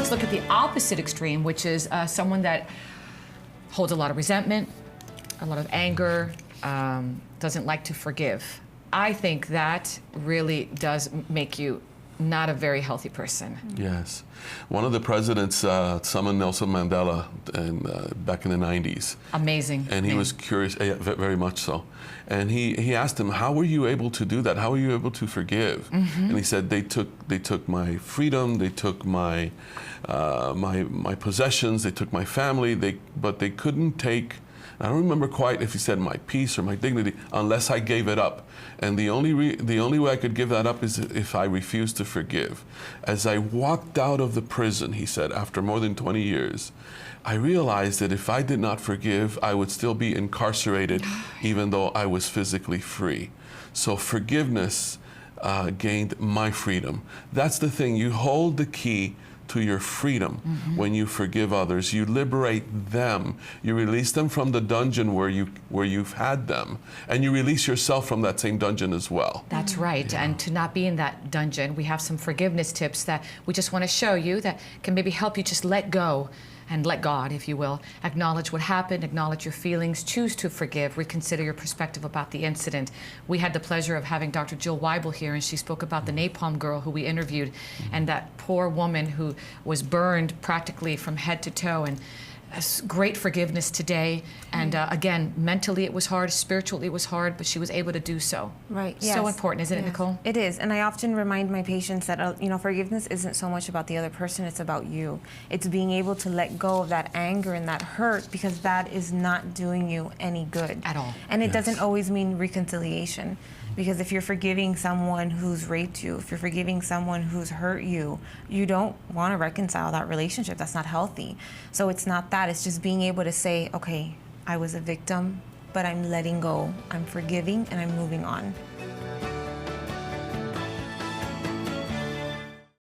let's look at the opposite extreme, which is someone that holds a lot of resentment, a lot of anger, doesn't like to forgive. I think that really does make you not a very healthy person. Yes. One of the presidents summoned Nelson Mandela back in the 90s. Amazing. And he was curious, very much so. And he asked him, how were you able to do that? How were you able to forgive? And he said, they took my freedom, they took my possessions, they took my family, but they couldn't take, I don't remember quite if he said my peace or my dignity, unless I gave it up. And the only way I could give that up is if I refused to forgive. As I walked out of the prison, he said, after more than 20 years, I realized that if I did not forgive, I would still be incarcerated, even though I was physically free. So forgiveness gained my freedom. That's the thing. You hold the key to your freedom when you forgive others. You liberate them. You release them from the dungeon where you've had them, and you release yourself from that same dungeon as well. That's right. Yeah. And to not be in that dungeon, we have some forgiveness tips that we just want to show you that can maybe help you just let go and let God, if you will. Acknowledge what happened, acknowledge your feelings, choose to forgive, reconsider your perspective about the incident. We had the pleasure of having Dr. Jill Weibel here, and she spoke about the napalm girl who we interviewed, and that poor woman who was burned practically from head to toe. And great forgiveness today. And again, mentally it was hard, spiritually it was hard, but she was able to do so. Right. Yes. So important, isn't it, Nicole? It is. And I often remind my patients that, forgiveness isn't so much about the other person, it's about you. It's being able to let go of that anger and that hurt, because that is not doing you any good. At all. And it doesn't always mean reconciliation. Because if you're forgiving someone who's raped you, if you're forgiving someone who's hurt you, you don't want to reconcile that relationship. That's not healthy. So it's not that. It's just being able to say, okay, I was a victim, but I'm letting go. I'm forgiving and I'm moving on.